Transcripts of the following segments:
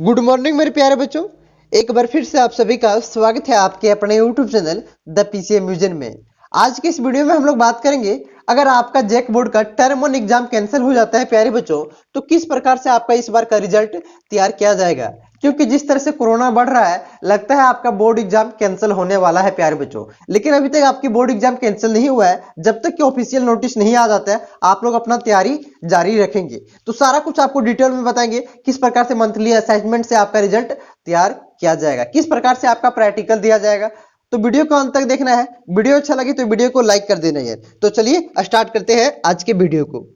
Good morning मेरे प्यारे बच्चों। एक बार फिर से आप सभी का स्वागत है आपके अपने यूट्यूब चैनल द पीसीएम म्यूजियन में। आज के इस वीडियो में हम लोग बात करेंगे, अगर आपका जैक बोर्ड का टर्म 1 एग्जाम कैंसिल हो जाता है प्यारे बच्चों, तो किस प्रकार से आपका इस बार का रिजल्ट तैयार किया जाएगा। क्योंकि जिस तरह से कोरोना बढ़ रहा है, लगता है आपका बोर्ड एग्जाम कैंसिल होने वाला है प्यारे बच्चों। लेकिन अभी तक आपकी बोर्ड एग्जाम कैंसिल नहीं हुआ है। जब तक कि ऑफिशियल नोटिस नहीं आ जाता है, आप लोग अपना तैयारी जारी रखेंगे। तो सारा कुछ आपको डिटेल में बताएंगे, किस प्रकार से मंथली असेसमेंट से आपका रिजल्ट तैयार किया जाएगा, किस प्रकार से आपका प्रैक्टिकल दिया जाएगा। तो वीडियो को अंत तक देखना है। वीडियो अच्छा लगे तो वीडियो को लाइक कर देना है। तो चलिए स्टार्ट करते हैं आज के वीडियो को।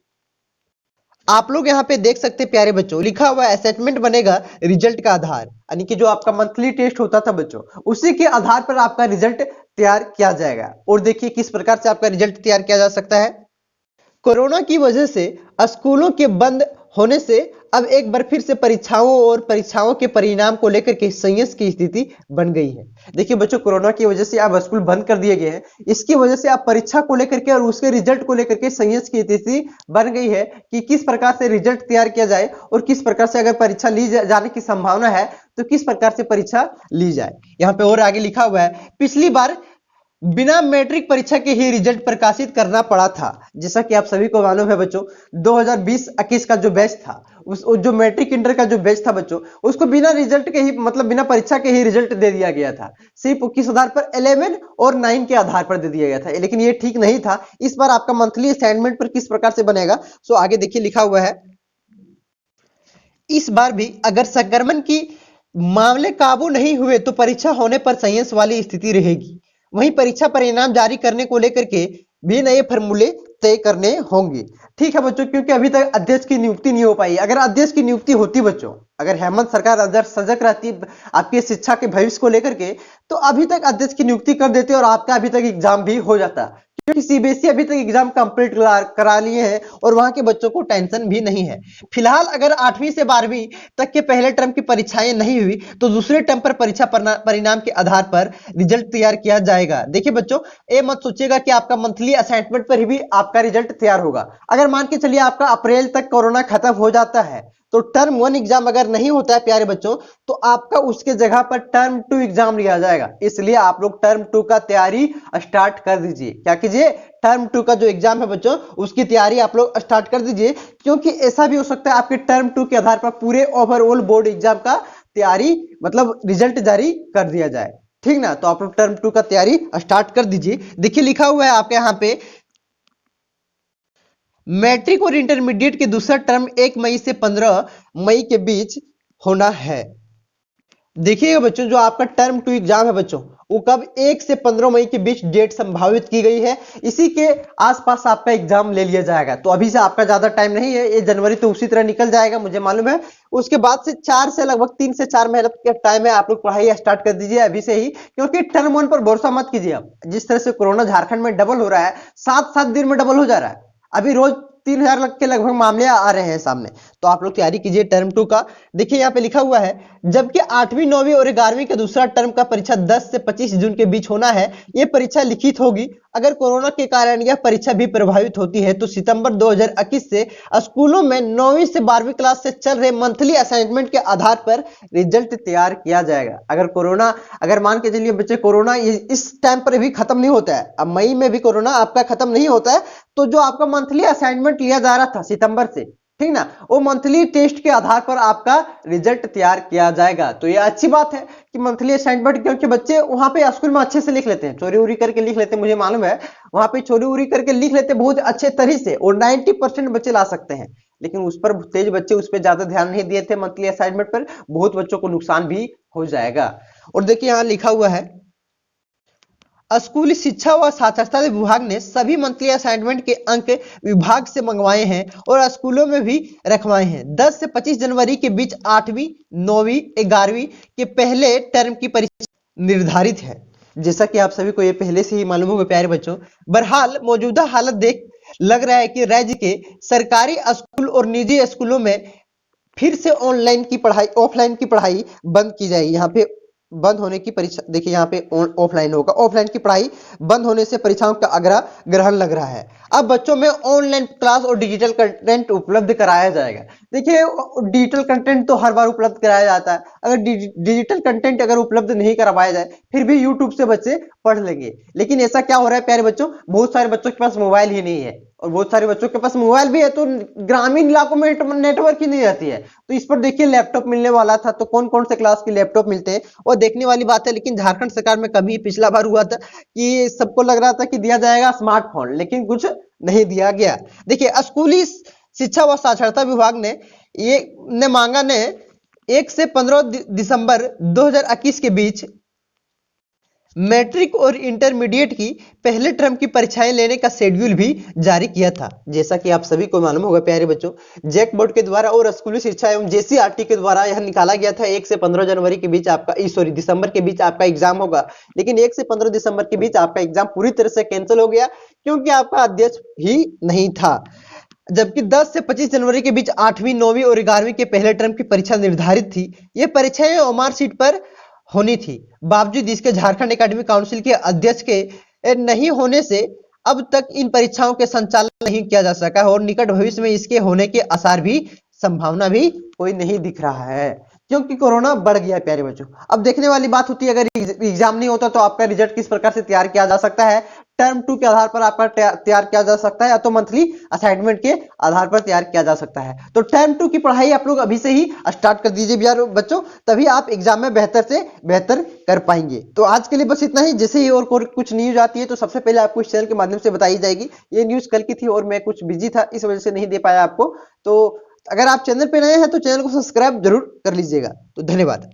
आप लोग यहाँ पे देख सकते हैं प्यारे बच्चों, लिखा हुआ असेसमेंट बनेगा रिजल्ट का आधार, यानी कि जो आपका मंथली टेस्ट होता था बच्चों, उसी के आधार पर आपका रिजल्ट तैयार किया जाएगा। और देखिए किस प्रकार से आपका रिजल्ट तैयार किया जा सकता है। कोरोना की वजह से स्कूलों के बंद होने से अब एक बार फिर से परीक्षाओं और परीक्षाओं के परिणाम को लेकर के संघर्ष की स्थिति बन गई है। देखिए बच्चों, कोरोना की वजह से अब स्कूल बंद कर दिए गए हैं। इसकी वजह से अब परीक्षा को लेकर के और उसके रिजल्ट को लेकर के संघर्ष की स्थिति बन गई है कि किस प्रकार से रिजल्ट तैयार किया जाए और किस प्रकार से अगर परीक्षा ली जाने की संभावना है तो किस प्रकार से परीक्षा ली जाए। यहाँ पे और आगे लिखा हुआ है, पिछली बार बिना मैट्रिक परीक्षा के ही रिजल्ट प्रकाशित करना पड़ा था। जैसा कि आप सभी को मालूम है बच्चों, 2020-21 का जो बैच था, उस जो मैट्रिक इंटर का जो बैच था बच्चों, उसको बिना रिजल्ट के ही, मतलब बिना परीक्षा के ही रिजल्ट दे दिया गया था। सिर्फ किस आधार पर, 11 और 9 के आधार पर दे दिया गया था। लेकिन ये ठीक नहीं था। इस बार आपका मंथली असाइनमेंट पर किस प्रकार से बनेगा, सो आगे देखिए लिखा हुआ है, इस बार भी अगर संक्रमण की मामले काबू नहीं हुए तो परीक्षा होने पर संयंस वाली स्थिति रहेगी। वहीं परीक्षा परिणाम जारी करने को लेकर के भी नए फॉर्मूले तय करने होंगे। ठीक है बच्चों, क्योंकि अभी तक अध्यक्ष की नियुक्ति नहीं हो पाई। अगर अध्यक्ष की नियुक्ति होती बच्चों, अगर हेमंत सरकार अगर सजग रहती आपकी शिक्षा के भविष्य को लेकर के, तो अभी तक अध्यक्ष की नियुक्ति कर देते और आपका अभी तक एग्जाम भी हो जाता। क्योंकि सीबीएसई अभी तक एग्जाम कंप्लीट करा लिए हैं और वहां के बच्चों को टेंशन भी नहीं है। फिलहाल अगर 8वीं से 12वीं तक के पहले टर्म की परीक्षाएं नहीं हुई तो दूसरे टर्म पर परीक्षा परिणाम के आधार पर रिजल्ट तैयार किया जाएगा। देखिए बच्चों, ये मत सोचिएगा कि आपका मंथली असाइनमेंट पर भी आपका रिजल्ट तैयार होगा। अगर मान के चलिए आपका अप्रैल तक कोरोना खत्म हो जाता है तो टर्म 1 एग्जाम अगर नहीं होता है प्यारे बच्चों, तो आपका उसके जगह पर टर्म 2 एग्जाम लिया जाएगा। इसलिए आप लोग टर्म 2 का तैयारी स्टार्ट कर दीजिए। क्या कीजिए, टर्म 2 का जो एग्जाम है बच्चों, उसकी तैयारी आप लोग स्टार्ट कर दीजिए। क्योंकि ऐसा भी हो सकता है आपके टर्म 2 के आधार पर पूरे ओवरऑल बोर्ड एग्जाम का तैयारी, मतलब रिजल्ट जारी कर दिया जाए। ठीक ना, तो आप लोग टर्म 2 का तैयारी स्टार्ट कर दीजिए। देखिए लिखा हुआ है आपके यहाँ पे, मैट्रिक और इंटरमीडिएट के दूसरा टर्म 1 मई से 15 मई के बीच होना है। देखिएगा बच्चों, जो आपका टर्म 2 एग्जाम है बच्चों, वो कब 1 से 15 मई के बीच डेट संभावित की गई है। इसी के आसपास आपका एग्जाम ले लिया जाएगा। तो अभी से आपका ज्यादा टाइम नहीं है, ये जनवरी तो उसी तरह निकल जाएगा, मुझे मालूम है। उसके बाद से 4 से लगभग 3 से 4 महीने का टाइम है। आप लोग पढ़ाई स्टार्ट कर दीजिए अभी से ही, क्योंकि टर्म 1 पर भरोसा मत कीजिए। आप जिस तरह से कोरोना झारखंड में डबल हो रहा है, 7-7 दिन में डबल हो जा रहा है। अभी रोज 3000 के लगभग मामले आ रहे हैं सामने। तो आप लोग तैयारी कीजिए टर्म 2 का। देखिए यहाँ पे लिखा हुआ है, जबकि 8वीं 9वीं और 11वीं का दूसरा टर्म का परीक्षा 10 से 25 जून के बीच होना है। यह परीक्षा लिखित होगी। अगर कोरोना के कारण यह परीक्षा भी प्रभावित होती है तो सितंबर 2021 से स्कूलों में 9वीं से 12वीं क्लास से चल रहे मंथली असाइनमेंट के आधार पर रिजल्ट तैयार किया जाएगा। अगर मान के चलिए बच्चे, कोरोना इस टाइम पर भी खत्म नहीं होता है, अब मई में भी कोरोना आपका खत्म नहीं होता है, तो जो आपका मंथली असाइनमेंट लिया जा रहा था सितंबर से, ठीक ना, वो मंथली टेस्ट के आधार पर आपका रिजल्ट तैयार किया जाएगा। तो ये अच्छी बात है कि मंथली असाइनमेंट, क्योंकि बच्चे वहां पे स्कूल में अच्छे से लिख लेते हैं, चोरी उरी करके लिख लेते हैं, मुझे मालूम है, वहां पे चोरी उरी करके लिख लेते हैं बहुत अच्छे तरीके से, और 90% बच्चे ला सकते हैं। लेकिन उस पर तेज बच्चे उस पर ज्यादा ध्यान नहीं दिए थे मंथली असाइनमेंट पर, बहुत बच्चों को नुकसान भी हो जाएगा। और देखिए यहाँ लिखा हुआ है, स्कूली शिक्षा व साक्षरता विभाग ने सभी मंथली असाइनमेंट के अंक विभाग से मंगवाए हैं और स्कूलों में भी रखवाए हैं। 10 से 25 जनवरी के बीच 8वीं 9वीं 11वीं के पहले टर्म की परीक्षा निर्धारित है। जैसा कि आप सभी को ये पहले से ही मालूम होगा प्यारे बच्चों। बहरहाल मौजूदा हालत देख लग रहा है कि राज्य के सरकारी स्कूल और निजी स्कूलों में फिर से ऑफलाइन की पढ़ाई बंद की जाएगी। यहाँ पे बंद होने की परीक्षा, देखिए यहाँ पे ऑफलाइन होगा, ऑफलाइन की पढ़ाई बंद होने से परीक्षाओं का अगला ग्रहण लग रहा है। अब बच्चों में ऑनलाइन क्लास और डिजिटल कंटेंट उपलब्ध कराया जाएगा। देखिए डिजिटल कंटेंट तो हर बार उपलब्ध कराया जाता है, अगर डिजिटल कंटेंट अगर उपलब्ध नहीं करवाया जाए फिर भी यूट्यूब से बच्चे पढ़ लेंगे। लेकिन ऐसा क्या हो रहा है प्यारे बच्चों, बहुत सारे बच्चों के पास मोबाइल ही नहीं है, और बहुत सारे बच्चों के पास मोबाइल भी है तो ग्रामीण इलाकों में नेटवर्क ही नहीं रहती है। तो इस पर देखिए लैपटॉप मिलने वाला था, तो कौन कौन से क्लास के लैपटॉप मिलते हैं और देखने वाली बात है। लेकिन झारखंड सरकार में कभी पिछला बार हुआ था कि सबको लग रहा था कि दिया जाएगा स्मार्टफोन, लेकिन कुछ नहीं दिया गया। देखिए स्कूली शिक्षा व साक्षरता विभाग ने मांगा ने 1 से 15 दिसंबर 2021 के बीच मैट्रिक और इंटरमीडिएट की पहले टर्म की परीक्षाएं लेने का शेड्यूल भी जारी किया था। जैसा कि आप सभी को मालूम होगा प्यारे बच्चों, जैक बोर्ड के द्वारा और स्कूली शिक्षा एवं जेसीईआरटी के द्वारा यह निकाला गया था 1 से 15 जनवरी के बीच आपका दिसंबर के बीच आपका एग्जाम होगा। लेकिन 1 से 15 दिसंबर के बीच आपका एग्जाम पूरी तरह से कैंसिल हो गया क्योंकि आपका अध्यक्ष ही नहीं था। जबकि 10 से 25 जनवरी के बीच 8वीं 9वीं और 11वीं के पहले टर्म की परीक्षा निर्धारित थी। ये परीक्षाएं ओमार सीट पर होनी थी। बावजूद इसके झारखंड एकेडमिक काउंसिल के अध्यक्ष के नहीं होने से अब तक इन परीक्षाओं के संचालन नहीं किया जा सका है और निकट भविष्य में इसके होने के आसार भी, संभावना भी कोई नहीं दिख रहा है क्योंकि कोरोना बढ़ गया प्यारे बच्चों। अब देखने वाली बात होती है अगर एग्जाम नहीं होता तो आपका रिजल्ट किस प्रकार से तैयार किया जा सकता है। टर्म 2 के आधार पर आपका तैयार किया जा सकता है या तो मंथली असाइनमेंट के आधार पर तैयार किया जा सकता है। तो टर्म 2 की पढ़ाई आप लोग अभी से ही स्टार्ट कर दीजिए यार बच्चों, तभी आप एग्जाम में बेहतर से बेहतर कर पाएंगे। तो आज के लिए बस इतना ही। जैसे ही और कुछ न्यूज आती है तो सबसे पहले आपको इस चैनल के माध्यम से बताई जाएगी। ये न्यूज कल की थी और मैं कुछ बिजी था, इस वजह से नहीं दे पाया आपको। तो अगर आप चैनल पे नए हैं तो चैनल को सब्सक्राइब जरूर कर लीजिएगा। तो धन्यवाद।